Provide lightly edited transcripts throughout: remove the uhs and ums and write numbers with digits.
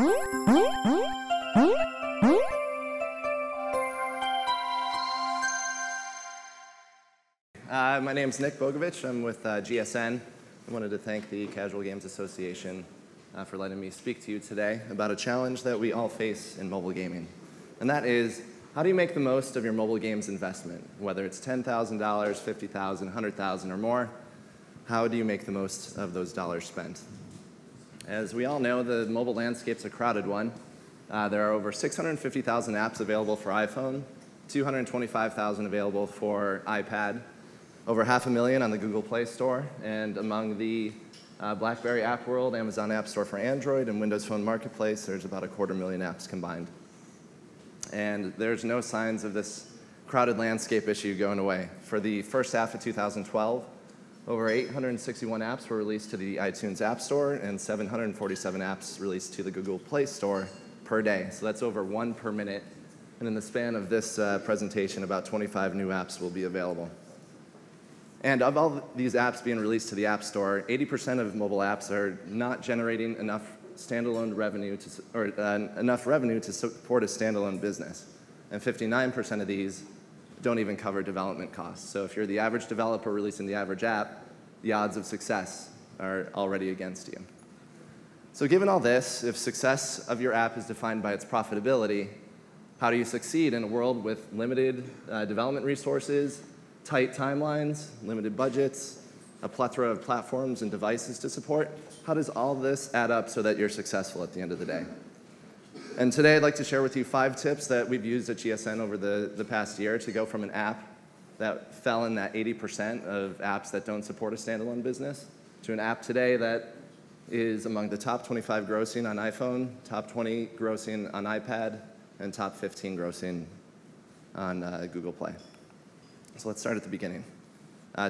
My name is Nick BOGOVICH. I'm with GSN. I wanted to thank the Casual Games Association for letting me speak to you today about a challenge that we all face in mobile gaming. And that is, how do you make the most of your mobile games investment? Whether it's $10,000, $50,000, $100,000 or more, how do you make the most of those dollars spent? As we all know, the mobile landscape's a crowded one. There are over 650,000 apps available for iPhone, 225,000 available for iPad, over 500,000 on the Google Play Store, and among the BlackBerry App World, Amazon App Store for Android, and Windows Phone Marketplace, there's about 250,000 apps combined. And there's no signs of this crowded landscape issue going away. For the first half of 2012, over 861 apps were released to the iTunes App Store, and 747 apps released to the Google Play Store per day. So that's over 1 per minute. And in the span of this presentation, about 25 new apps will be available. And of all these apps being released to the App Store, 80% of mobile apps are not generating enough standalone revenue enough revenue to support a standalone business. And 59% of these don't even cover development costs. So if you're the average developer releasing the average app, the odds of success are already against you. So given all this, if success of your app is defined by its profitability, how do you succeed in a world with limited development resources, tight timelines, limited budgets, a plethora of platforms and devices to support? How does all this add up so that you're successful at the end of the day? And today I'd like to share with you 5 tips that we've used at GSN over the past year to go from an app that fell in that 80% of apps that don't support a standalone business to an app today that is among the top 25 grossing on iPhone, top 20 grossing on iPad, and top 15 grossing on Google Play. So let's start at the beginning.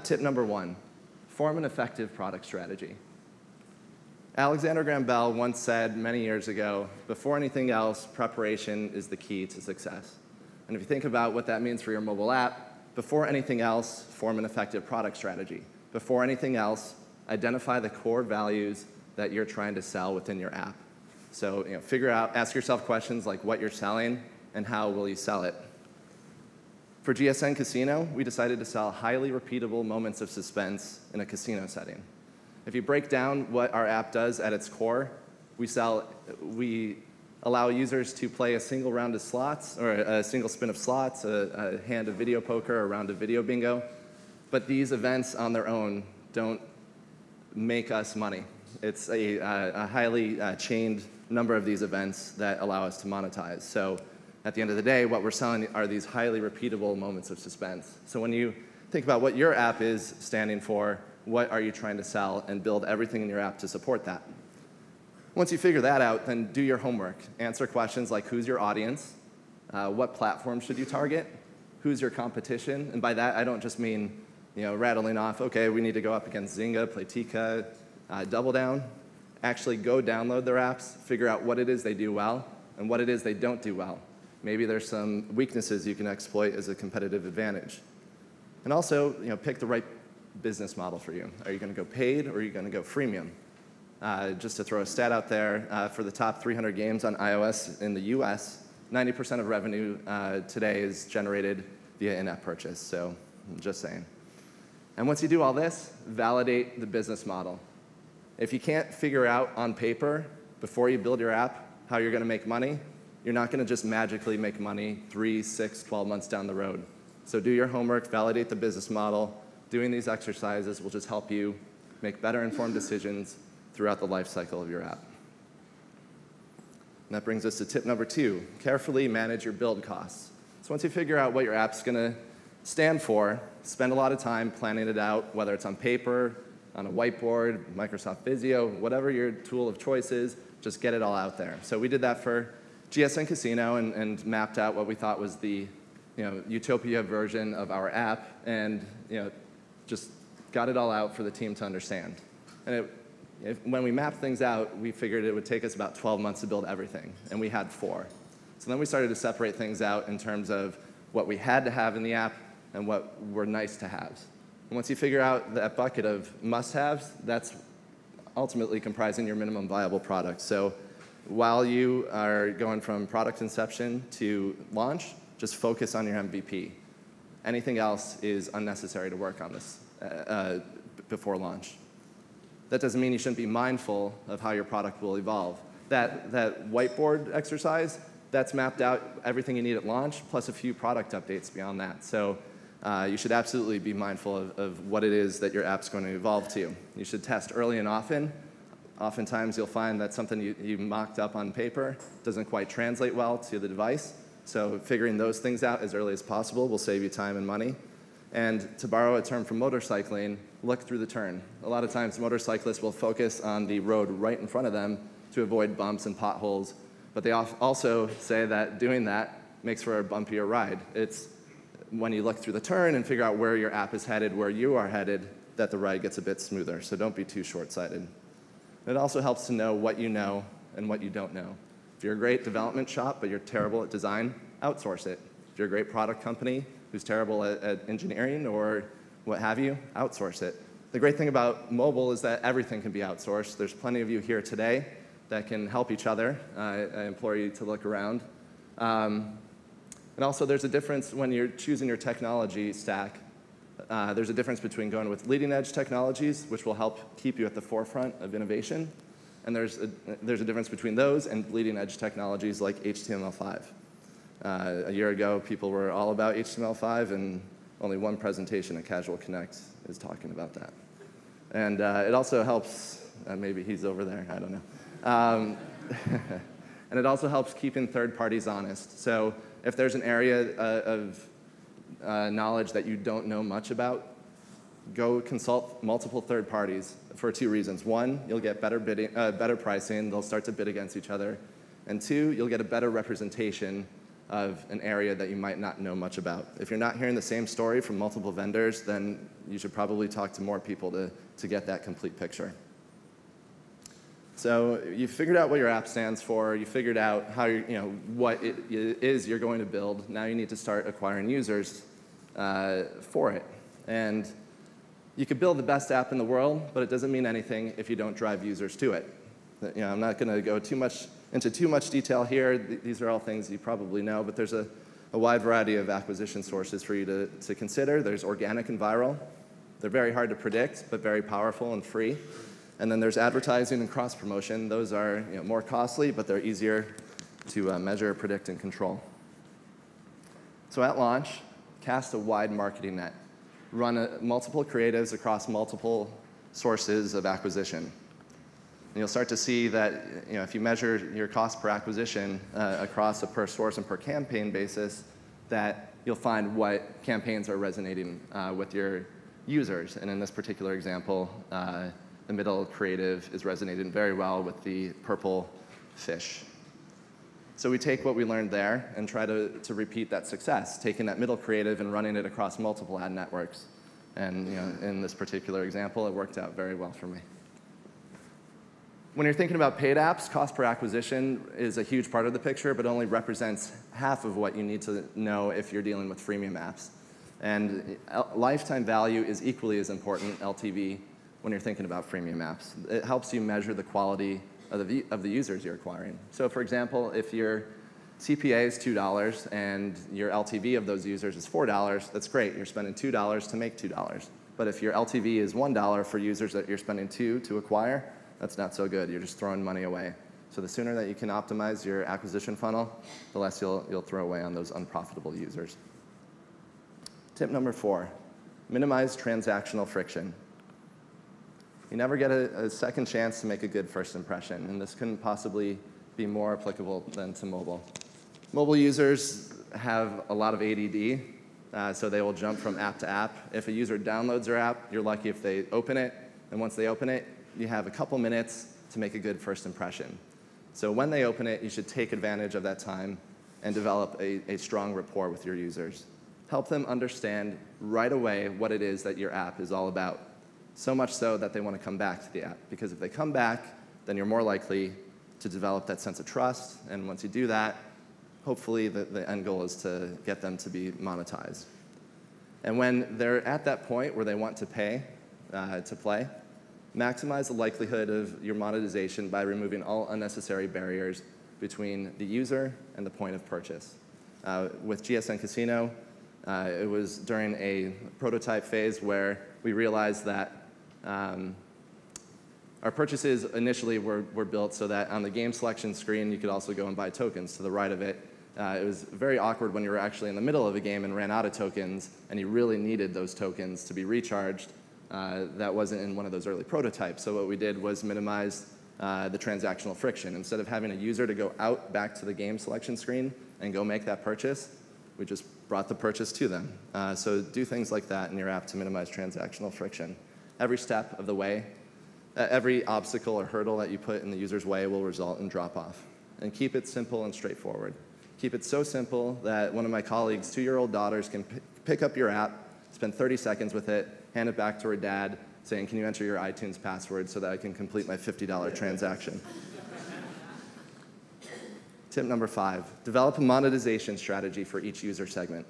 Tip number 1, form an effective product strategy. Alexander Graham Bell once said many years ago, before anything else, preparation is the key to success. And if you think about what that means for your mobile app, before anything else, form an effective product strategy. Before anything else, identify the core values that you're trying to sell within your app. So ask yourself questions like what you're selling and how will you sell it. For GSN Casino, we decided to sell highly repeatable moments of suspense in a casino setting. If you break down what our app does at its core, we allow users to play a single round of slots, or a single spin of slots, a hand of video poker, a round of video bingo. But these events on their own don't make us money. It's a highly chained number of these events that allow us to monetize. So at the end of the day, what we're selling are these highly repeatable moments of suspense. So when you think about what your app is standing for, what are you trying to sell, and build everything in your app to support that. Once you figure that out, then do your homework. Answer questions like who's your audience, what platform should you target, who's your competition, and by that I don't just mean rattling off, okay, we need to go up against Zynga, Playtika, Double Down. Actually go download their apps, figure out what it is they do well, and what it is they don't do well. Maybe there's some weaknesses you can exploit as a competitive advantage. And also, pick the right business model for you. Are you going to go paid or are you going to go freemium? Just to throw a stat out there, for the top 300 games on iOS in the US, 90% of revenue today is generated via in-app purchase, so I'm just saying. And once you do all this, validate the business model. If you can't figure out on paper, before you build your app, how you're going to make money, you're not going to just magically make money 3, 6, 12 months down the road. So do your homework, validate the business model. Doing these exercises will just help you make better informed decisions throughout the life cycle of your app. And that brings us to tip number 2, carefully manage your build costs. So once you figure out what your app's going to stand for, spend a lot of time planning it out, whether it's on paper, on a whiteboard, Microsoft Visio, whatever your tool of choice is, just get it all out there. So we did that for GSN Casino and mapped out what we thought was the utopia version of our app, and just got it all out for the team to understand. And when we mapped things out, we figured it would take us about 12 months to build everything, and we had 4. So then we started to separate things out in terms of what we had to have in the app and what were nice-to-haves. And once you figure out that bucket of must-haves, that's ultimately comprising your minimum viable product. So while you are going from product inception to launch, just focus on your MVP. Anything else is unnecessary to work on this before launch. That doesn't mean you shouldn't be mindful of how your product will evolve. That whiteboard exercise, that's mapped out everything you need at launch, plus a few product updates beyond that. So you should absolutely be mindful of what it is that your app's going to evolve to. You should test early and often. Oftentimes you'll find that something you mocked up on paper doesn't quite translate well to the device. So figuring those things out as early as possible will save you time and money. And to borrow a term from motorcycling, look through the turn. A lot of times motorcyclists will focus on the road right in front of them to avoid bumps and potholes. But they also say that doing that makes for a bumpier ride. It's when you look through the turn and figure out where your app is headed, where you are headed, that the ride gets a bit smoother. So don't be too short-sighted. It also helps to know what you know and what you don't know. If you're a great development shop, but you're terrible at design, outsource it. If you're a great product company who's terrible at engineering or what have you, outsource it. The great thing about mobile is that everything can be outsourced. There's plenty of you here today that can help each other. I implore you to look around. And also, there's a difference when you're choosing your technology stack. There's a difference between going with leading-edge technologies, which will help keep you at the forefront of innovation, and there's a difference between those and bleeding-edge technologies like HTML5. A year ago, people were all about HTML5, and only one presentation at Casual Connect is talking about that. And it also helps, maybe he's over there, I don't know. And it also helps keeping third parties honest. So if there's an area of knowledge that you don't know much about, go consult multiple third parties for two reasons. One, you'll get better pricing. They'll start to bid against each other. And two, you'll get a better representation of an area that you might not know much about. If you're not hearing the same story from multiple vendors, then you should probably talk to more people to get that complete picture. So you figured out what your app stands for. You figured out how what it is you're going to build. Now you need to start acquiring users for it. And you could build the best app in the world, but it doesn't mean anything if you don't drive users to it. I'm not going to go into too much detail here. These are all things you probably know, but there's a wide variety of acquisition sources for you to consider. There's organic and viral. They're very hard to predict, but very powerful and free. And then there's advertising and cross-promotion. Those are more costly, but they're easier to measure, predict, and control. So at launch, cast a wide marketing net. Run multiple creatives across multiple sources of acquisition. And you'll start to see that if you measure your cost per acquisition across a per source and per campaign basis, that you'll find what campaigns are resonating with your users. And in this particular example, the middle creative is resonating very well with the purple fish. So we take what we learned there and try to repeat that success, taking that middle creative and running it across multiple ad networks. And in this particular example, it worked out very well for me. When you're thinking about paid apps, cost per acquisition is a huge part of the picture, but only represents half of what you need to know if you're dealing with freemium apps. And lifetime value is equally as important, LTV, when you're thinking about freemium apps. It helps you measure the quality of the users you're acquiring. So for example, if your CPA is $2 and your LTV of those users is $4, that's great. You're spending $2 to make $2. But if your LTV is $1 for users that you're spending $2 to acquire, that's not so good. You're just throwing money away. So the sooner that you can optimize your acquisition funnel, the less you'll throw away on those unprofitable users. Tip number 4, minimize transactional friction. You never get a second chance to make a good first impression, and this couldn't possibly be more applicable than to mobile. Mobile users have a lot of ADD, so they will jump from app to app. If a user downloads their app, you're lucky if they open it, and once they open it, you have a couple minutes to make a good first impression. So when they open it, you should take advantage of that time and develop a strong rapport with your users. Help them understand right away what it is that your app is all about. So much so that they want to come back to the app. Because if they come back, then you're more likely to develop that sense of trust. And once you do that, hopefully the end goal is to get them to be monetized. And when they're at that point where they want to pay to play, Maximize the likelihood of your monetization by removing all unnecessary barriers between the user and the point of purchase. With GSN Casino, it was during a prototype phase where we realized that our purchases initially were built so that on the game selection screen, you could also go and buy tokens to the right of it. It was very awkward when you were actually in the middle of a game and ran out of tokens, and you really needed those tokens to be recharged. That wasn't in one of those early prototypes. So what we did was minimize the transactional friction. Instead of having a user to go out back to the game selection screen and go make that purchase, we just brought the purchase to them. So do things like that in your app to minimize transactional friction. Every step of the way, every obstacle or hurdle that you put in the user's way will result in drop-off. And keep it simple and straightforward. Keep it so simple that one of my colleagues' 2-year-old daughters can pick up your app, spend 30 seconds with it, hand it back to her dad, saying, "Can you enter your iTunes password so that I can complete my $50 transaction?" Tip number 5, develop a monetization strategy for each user segment.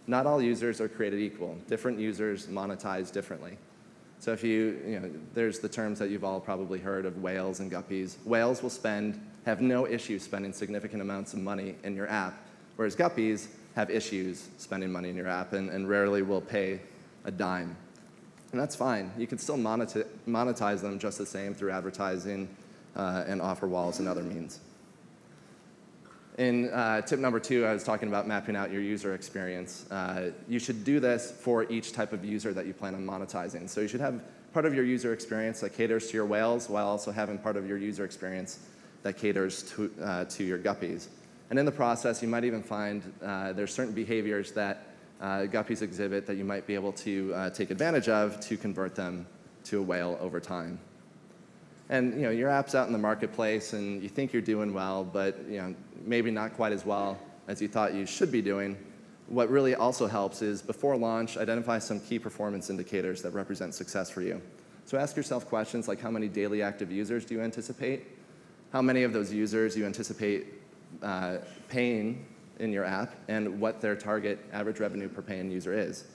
Not all users are created equal. Different users monetize differently. So if there's the terms that you've all probably heard of whales and guppies. Whales will have no issue spending significant amounts of money in your app, whereas guppies have issues spending money in your app and rarely will pay a dime. And that's fine. You can still monetize them just the same through advertising and offer walls and other means. In tip number 2, I was talking about mapping out your user experience. You should do this for each type of user that you plan on monetizing. So you should have part of your user experience that caters to your whales while also having part of your user experience that caters to your guppies. And in the process, you might even find there's certain behaviors that guppies exhibit that you might be able to take advantage of to convert them to a whale over time. And your app's out in the marketplace, and you think you're doing well, but maybe not quite as well as you thought you should be doing. What really also helps is, before launch, identify some key performance indicators that represent success for you. So ask yourself questions like, how many daily active users do you anticipate? How many of those users you anticipate paying in your app, and what their target average revenue per paying user is.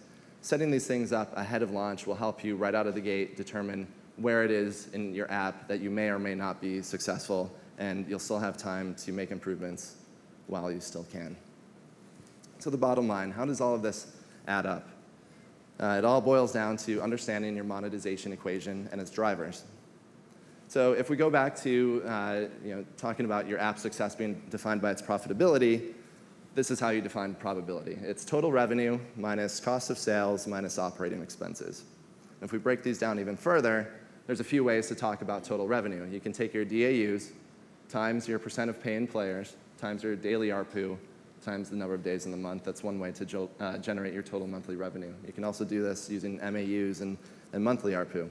Setting these things up ahead of launch will help you right out of the gate determine where it is in your app that you may or may not be successful, and you'll still have time to make improvements while you still can. So the bottom line, how does all of this add up? It all boils down to understanding your monetization equation and its drivers. So if we go back to talking about your app success being defined by its profitability, this is how you define probability. It's total revenue minus cost of sales minus operating expenses. If we break these down even further, there's a few ways to talk about total revenue. You can take your DAUs times your percent of paying players times your daily ARPU times the number of days in the month. That's one way to generate your total monthly revenue. You can also do this using MAUs and monthly ARPU.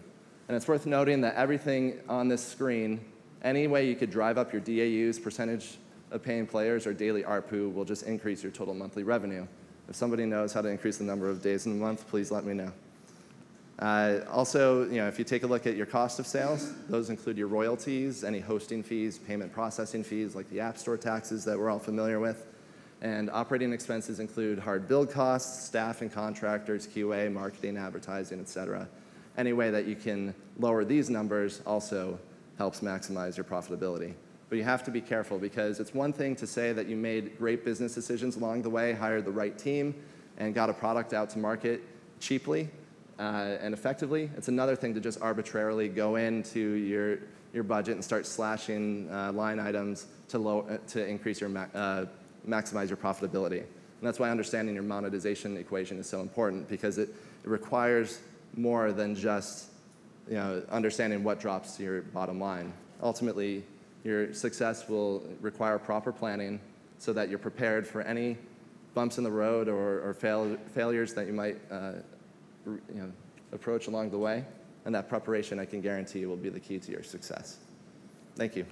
And it's worth noting that everything on this screen, any way you could drive up your DAUs, percentage of paying players, or daily ARPU will just increase your total monthly revenue. If somebody knows how to increase the number of days in the month, please let me know. Also, if you take a look at your cost of sales, those include your royalties, any hosting fees, payment processing fees like the App Store taxes that we're all familiar with. And operating expenses include hard build costs, staff and contractors, QA, marketing, advertising, et cetera. Any way that you can lower these numbers also helps maximize your profitability. But you have to be careful, because it's one thing to say that you made great business decisions along the way, hired the right team, and got a product out to market cheaply and effectively. It's another thing to just arbitrarily go into your budget and start slashing line items to increase your maximize your profitability. And that's why understanding your monetization equation is so important, because it requires more than just understanding what drops to your bottom line. Ultimately, your success will require proper planning so that you're prepared for any bumps in the road or failures that you might approach along the way. And that preparation, I can guarantee, will be the key to your success. Thank you.